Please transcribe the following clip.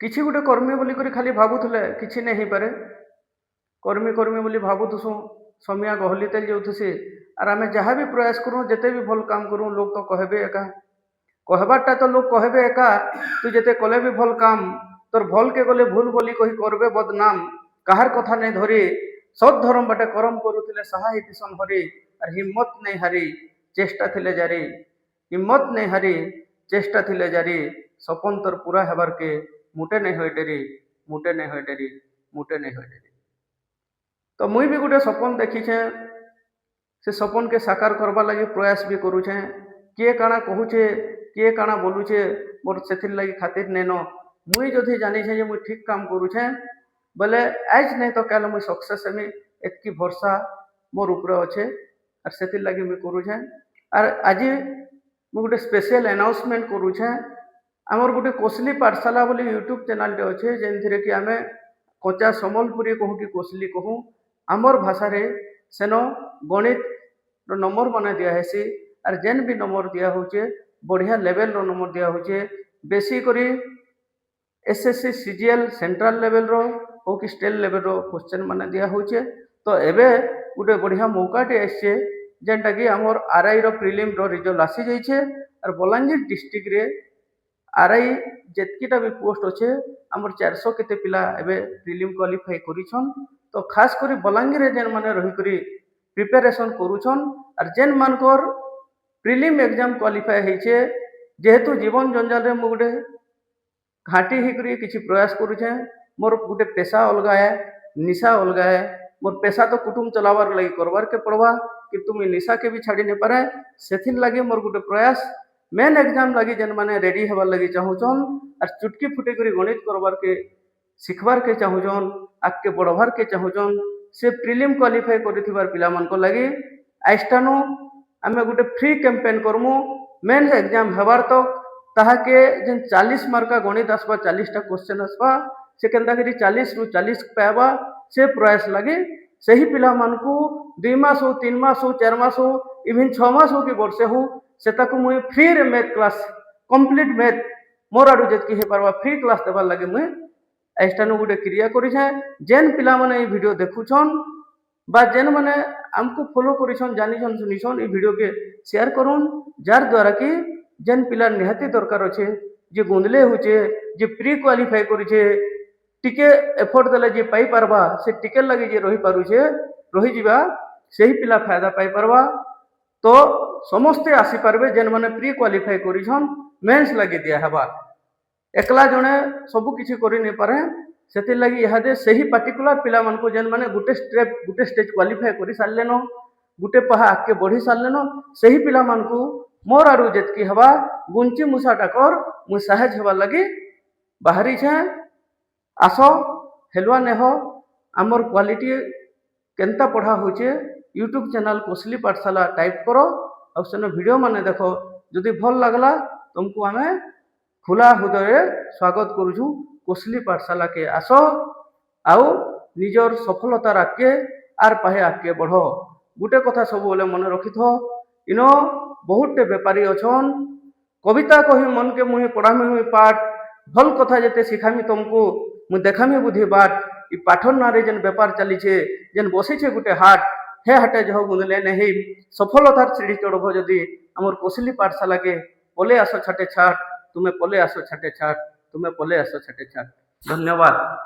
କିଛି ଗୋଟେ କର୍ମୀ ବୋଲିକରି ଖାଲି ଭାବୁଥିଲେ କିଛି ନାଇଁ ହେଇପାରେ। କର୍ମୀ କର୍ମୀ ବୋଲି ଭାବୁଥିସୁଁ, ସମିଆ ଗହଲି ତେଲ ଯାଉଥିସି। ଆର୍ ଆମେ ଯାହା ବି ପ୍ରୟାସ କରୁଁ, ଯେତେ ବି ଭଲ କାମ କରୁଁ, ଲୋକ ତ କହିବେ ଏକା। କହିବାରଟା ତ ଲୋକ କହିବେ ଏକା, ତୁ ଯେତେ କଲେ ବି ଭଲ କାମ, তোর ভলকে গলে ভুল বলি কহি করবে বদনাম, কাহার কথা নেই ধরি সৎ ধরম বাটে করম করুলে সাহা হিতিসন হরি। আর হিম্মত নেই হারি চেষ্টা থিলে জারি, হিম্মত নেই হারি চেষ্টা থিলে জারি, সপন তোর পুরা হেবার কে মুটে নেই হয়ে ডেরি, মুটে নেই হয়ে ডেরি, মুটে নেই হয়ে ডেরি। তো মুই ବି ଗୋଟେ ସପନ ଦେଖିଛେ, ସେ ସପନକେ ସାକାର କରବାର୍ ଲାଗି ପ୍ରୟାସ ବି କରୁଛେ। କିଏ କାଣା କହୁଛେ, କିଏ କାଣା ବୋଲୁଛେ, ମୋର ସେଥିର୍ ଲାଗି ଖାତିର ନେନ। ମୁଇଁ ଯଦି ଜାଣିଛେ ଯେ ମୁଇଁ ଠିକ୍ କାମ କରୁଛେ, ବୋଲେ ଆଜ ନାଇଁ ତ କାଲି ମୁଇଁ ସକ୍ସେସ୍ ହେମି, ଏତ୍କି ଭରସା ମୋର ଉପରେ ଅଛେ। ଆର୍ ସେଥିର୍ ଲାଗି ମୁଇଁ କରୁଛେ। ଆର୍ ଆଜି ମୁଁ ଗୋଟେ ସ୍ପେଶିଆଲ ଆନାଉନ୍ସମେଣ୍ଟ କରୁଛେ। ଆମର ଗୋଟେ କୋଶଲି ପାଠଶାଳା ବୋଲି ୟୁଟ୍ୟୁବ ଚ୍ୟାନେଲଟେ ଅଛେ, ଯେନ୍ଥିରେ କି ଆମେ କଞ୍ଚା ସମ୍ବଲପୁରୀ କହୁଁ କି କୋଶଲି କହୁଁ, ଆମର୍ ଭାଷାରେ ସେନ ଗଣିତର ନମ୍ବର ମାନେ ଦିଆହେସି। ଆର୍ ଯେନ୍ ବି ନମ୍ବର ଦିଆ ହଉଛେ ବଢ଼ିଆ ଲେଭେଲର ନମ୍ବର ଦିଆ ହଉଛେ। ବେଶୀ କରି एसएससी सीजीएल सेंट्रल लेवल रो हो कि स्टेट लेवल रो क्वेश्चन माने दिया होचे। तो एबे गोटे बढ़िया मौकाटे आसे, जेनटा कि आमर आरआई रो प्रिलिम रो रिजल्ट आसी जाइछे। और बलांगीर डिस्ट्रिक्ट रे आरआई जेतकीटा भी पोस्ट अच्छे, आमर 400 केते पिला एबे प्रिलिम क्वालिफाई करिछन। तो खास करी बलांगीर रे जेन माने रही करी प्रिपरेशन करूछन, और जेन मानकर प्रिलिम एग्जाम क्वालिफाई हेचे, जेहेतु जीवन जंजाल रे मु गोटे घाटी हिकरी किसी प्रयास करुछे। मोर गोटे पेशा अलगा है, निशा अलगा है। मोर पेशा तो कुटुंब चलावार लगी करवार के पड़वा, किंतु मुई निशा के भी छाड़ी नहीं पारे। सेथिर लगी मोर गोटे प्रयास मेन एग्जाम लगी जेन माने रेडी हेबार लगी चाहूछन, और चुटकी फुटी करी गणित करवार के शिखबार के चाहूछन, आगे बढ़वार के चाहूछन, से प्रिलिम क्वालिफाई करिथिबार पिला मानको लगी आइस्टानु आमे गोटे फ्री कैंपेन करमु। मेन एग्जाम हेबार तक ताहाके जेन 40 मार्क का गणित आसबा, 40टा क्वेश्चन आसबा, से केनता करी 40 रु 40 पाएबा, से प्रयास लगे सही पिला मानकू 2 मास हो, 3 मास हो, 4 मास हो, इवन 6 मास हो कि वर्षे हो, से ताकू मुई फ्री रे मैथ क्लास कंप्लीट मैथ मोर आडू जेतकी हे पारबा फ्री क्लास देबार लगे मुई आइस्टानु गोटे क्रिया करिछे। जेन पिला माने ए वीडियो देखुछन बा जेन माने हमको फॉलो करिछन, जानिछन, सुनिछन, ए वीडियो के शेयर करुन, जार द्वारा कि जेन पिला निहाती दरकार अच्छे, जे गुंदले होचे, जे प्री क्वालिफाई करिछे, टिके एफर्ट देले जे पाई पारबा, से टिके लगे जे रही पारुछे, रही जिबा, सही पिला फायदा पाई पारबा। तो समस्ते आसी पारबे जेन माने प्री क्वालिफाई करिछन, मेंस लगे दिया हेबा। एकला जणे सब किछि करि नै पारे, सेति लगी इहादे सही पार्टिकुलर पिला मानको जेन माने गुटे स्टेज क्वालिफाई करि सारलेन, गुटे पहा आके बढ़ी सारलेन, सही पिला मानको मोर आडू जेतकी हेबा गुंची मुसाटा कर मु साहेज हेबार लगी बाहरी छे। आस हेलुआ नेह आमर क्वालिटी केनता पढ़ा होचे, यूट्यूब चैनल कोशली पाठशाला टाइप करो, और सेन वीडियो माने देखो। जदि भल लगला तुमको आमे खुला हृदय स्वागत करूछु। कोशली पाठशाला के आस आउ निजर सफलतार आगे आर पाहे आगे बढ़। गोटे कथा सब बोले मन रखिथ, इनो बहुतटे बेपारी अछन, कविता कही मन के मुहे पढ़ामी हुई पाठ, भल कथा जेते शिखामी तुमको मु देखामी बुद्धि बाट। इ पाठर नारे जेन बेपार चली छे, जेन बसी छे गुटे हाट, हे हाटे जह गुंदले नहीं सफलतार सीढ़ी चढ़ब जदि आमर कोशली पाठशाला के पले आस छाटे छाट, तुम्हें पले आस छाटे छाट, तुम्हें पले आस छाटे छाट। धन्यवाद।